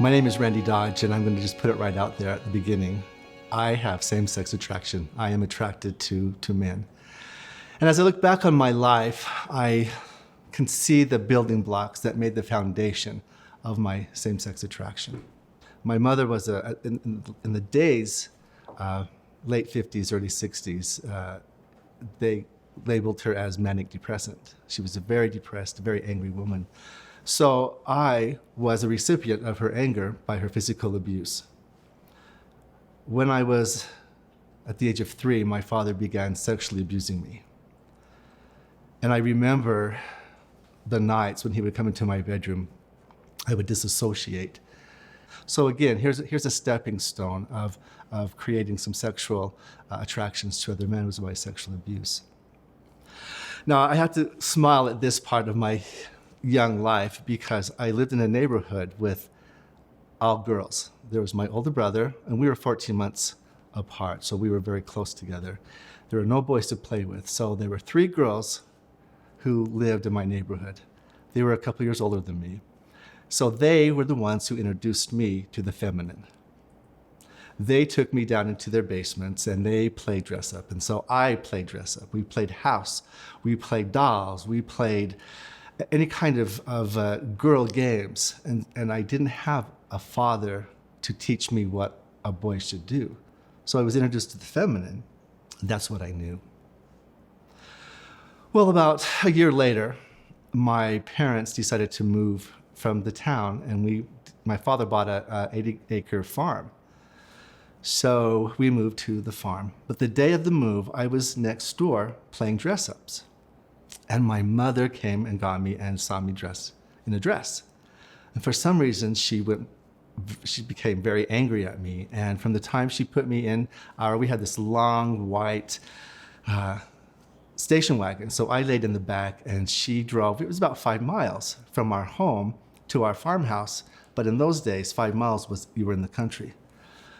My name is Randy Dodge, and I'm going to just put it right out there at the beginning. I have same-sex attraction. I am attracted to men. And as I look back on my life, I can see the building blocks that made the foundation of my same-sex attraction. My mother was, in the days, late 50s, early 60s, they labeled her as manic depressant. She was a very depressed, very angry woman. So I was a recipient of her anger by her physical abuse. When I was at the age of 3, my father began sexually abusing me. And I remember the nights when he would come into my bedroom, I would disassociate. So again, here's a stepping stone of creating some sexual attractions to other men was my sexual abuse. Now, I have to smile at this part of my young life because I lived in a neighborhood with all girls. There was my older brother, and we were 14 months apart, so we were very close together. There were no boys to play with, so there were 3 girls who lived in my neighborhood. They were a couple years older than me. So they were the ones who introduced me to the feminine. They took me down into their basements and they played dress up. And so I played dress up. We played house, we played dolls, we played any kind of girl games. And I didn't have a father to teach me what a boy should do. So I was introduced to the feminine. That's what I knew. Well, about a year later, my parents decided to move from the town, and my father bought a 80-acre farm. So we moved to the farm. But the day of the move, I was next door playing dress-ups. And my mother came and got me and saw me dressed in a dress. And for some reason, she became very angry at me. And from the time she put me in, we had this long white station wagon. So I laid in the back and she drove. It was about 5 miles from our home to our farmhouse. But in those days, 5 miles was you were in the country.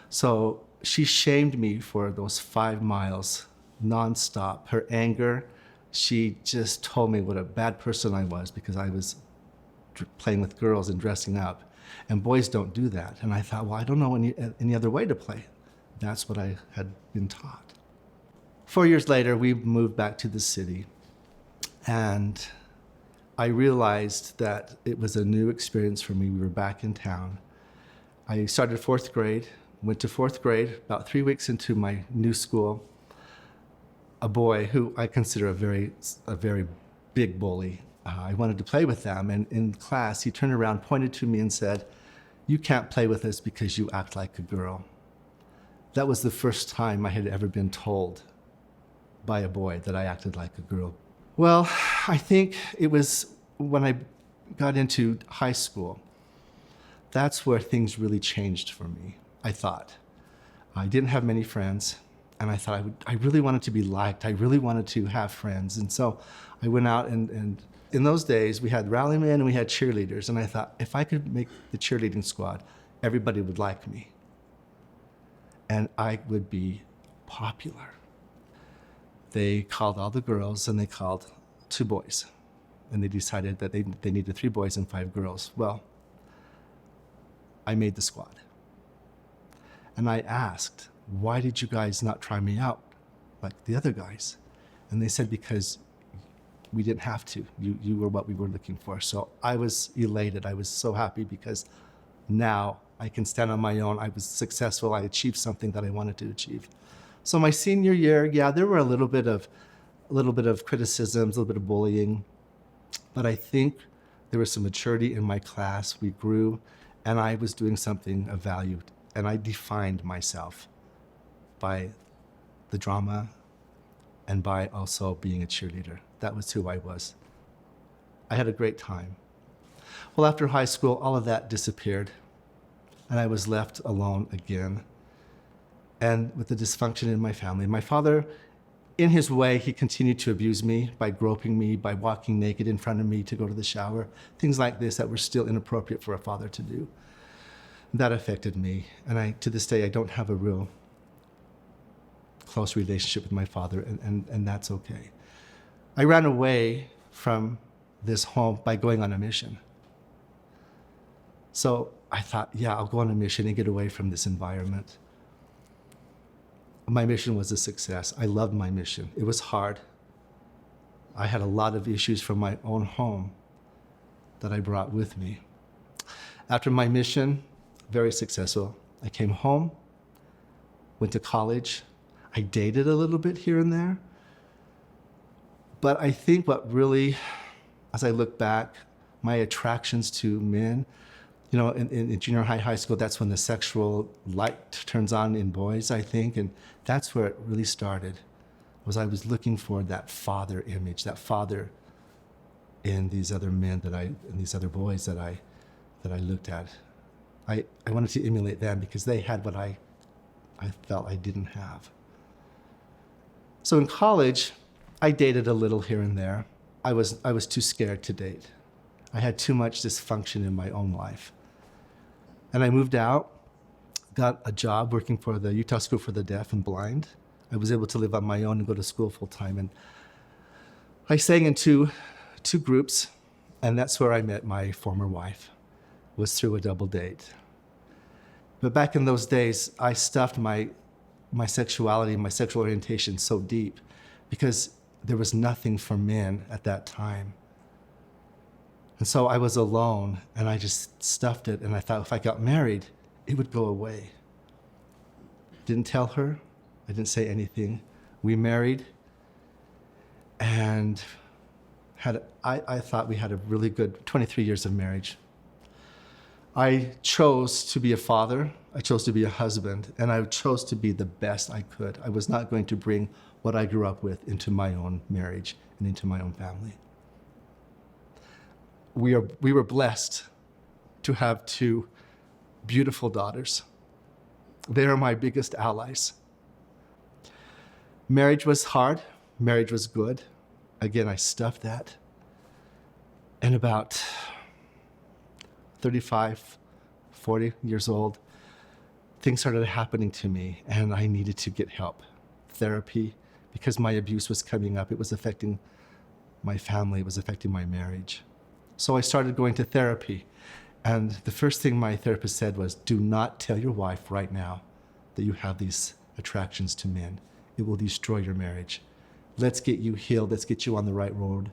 So she shamed me for those 5 miles nonstop. Her anger, she just told me what a bad person I was because I was playing with girls and dressing up. And boys don't do that. And I thought, well, I don't know any other way to play. That's what I had been taught. 4 years later, we moved back to the city. And I realized that it was a new experience for me. We were back in town. I started 4th grade, went to 4th grade. About 3 weeks into my new school, a boy who I consider a very big bully, I wanted to play with them. And in class, he turned around, pointed to me and said, "You can't play with us because you act like a girl." That was the first time I had ever been told by a boy that I acted like a girl. Well, I think it was when I got into high school, that's where things really changed for me, I thought. I didn't have many friends, and I thought I really wanted to be liked. I really wanted to have friends. And so I went out and in those days, we had rallymen and we had cheerleaders. And I thought, if I could make the cheerleading squad, everybody would like me. And I would be popular. They called all the girls and they called 2 boys. And they decided that they needed 3 boys and 5 girls. Well, I made the squad. And I asked, why did you guys not try me out like the other guys? And they said, because we didn't have to. You were what we were looking for. So I was elated. I was so happy because now I can stand on my own. I was successful. I achieved something that I wanted to achieve. So my senior year, yeah, there were a little bit of criticisms, a little bit of bullying, but I think there was some maturity in my class. We grew, and I was doing something of value, and I defined myself by the drama and by also being a cheerleader. That was who I was. I had a great time. Well, after high school, all of that disappeared, and I was left alone again, and with the dysfunction in my family. My father, in his way, he continued to abuse me by groping me, by walking naked in front of me to go to the shower, things like this that were still inappropriate for a father to do. That affected me, and to this day, I don't have a real close relationship with my father, and that's okay. I ran away from this home by going on a mission. So I thought, yeah, I'll go on a mission and get away from this environment. My mission was a success. I loved my mission. It was hard. I had a lot of issues from my own home that I brought with me. After my mission, very successful, I came home, went to college. I dated a little bit here and there. But I think what really, as I look back, my attractions to men, you know, in junior high school, that's when the sexual light turns on in boys, I think. And that's where it really started, was I was looking for that father image, that father in these other men in these other boys that I looked at. I wanted to emulate them because they had what I felt I didn't have. So in college, I dated a little here and there. I was too scared to date. I had too much dysfunction in my own life. And I moved out, got a job working for the Utah School for the Deaf and Blind. I was able to live on my own and go to school full time. And I sang in two groups, and that's where I met my former wife, was through a double date. But back in those days, I stuffed my sexuality, my sexual orientation so deep because there was nothing for men at that time. And so I was alone, and I just stuffed it, and I thought if I got married, it would go away. Didn't tell her. I didn't say anything. We married, and I thought we had a really good 23 years of marriage. I chose to be a father. I chose to be a husband, and I chose to be the best I could. I was not going to bring what I grew up with into my own marriage and into my own family. We were blessed to have two beautiful daughters. They are my biggest allies. Marriage was hard. Marriage was good. Again, I stuffed that. And about 35, 40 years old, things started happening to me, and I needed to get help. Therapy, because my abuse was coming up. It was affecting my family. It was affecting my marriage. So I started going to therapy. And the first thing my therapist said was, do not tell your wife right now that you have these attractions to men. It will destroy your marriage. Let's get you healed. Let's get you on the right road.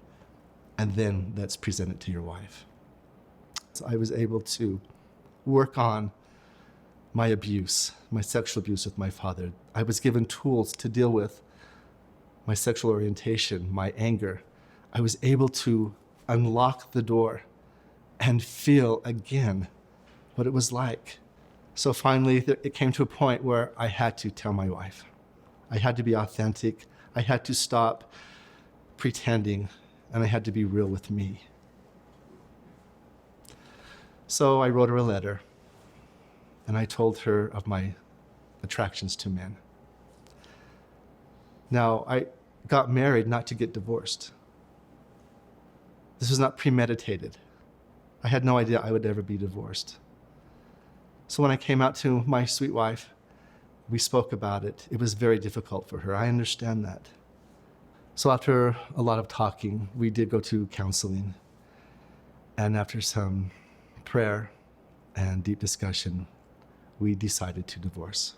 And then let's present it to your wife. So I was able to work on my abuse, my sexual abuse with my father. I was given tools to deal with my sexual orientation, my anger. I was able to unlock the door and feel again what it was like. So finally, it came to a point where I had to tell my wife. I had to be authentic. I had to stop pretending, and I had to be real with me. So I wrote her a letter, and I told her of my attractions to men. Now, I got married not to get divorced. This was not premeditated. I had no idea I would ever be divorced. So when I came out to my sweet wife, we spoke about it. It was very difficult for her. I understand that. So after a lot of talking, we did go to counseling. And after some prayer and deep discussion, we decided to divorce.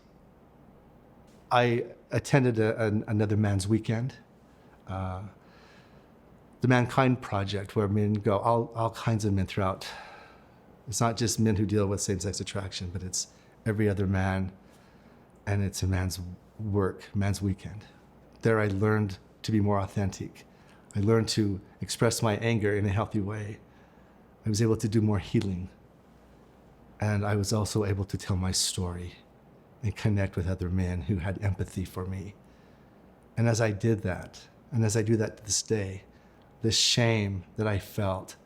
I attended another man's weekend, the Mankind Project, where men go, all kinds of men throughout. It's not just men who deal with same-sex attraction, but it's every other man, and it's a man's work, man's weekend. There I learned to be more authentic. I learned to express my anger in a healthy way. I was able to do more healing. And I was also able to tell my story and connect with other men who had empathy for me. And as I did that, and as I do that to this day, this shame that I felt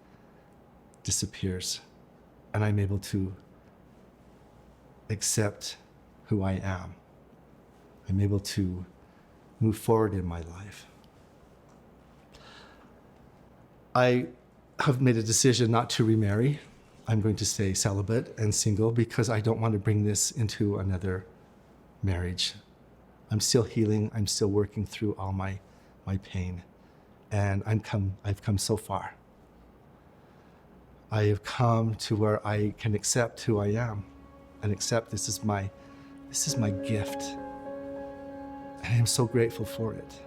disappears, and I'm able to accept who I am. I'm able to move forward in my life. I have made a decision not to remarry. I'm going to stay celibate and single because I don't want to bring this into another marriage. I'm still healing. I'm still working through all my pain. And I've come so far. I have come to where I can accept who I am and accept this is my gift. And I am so grateful for it.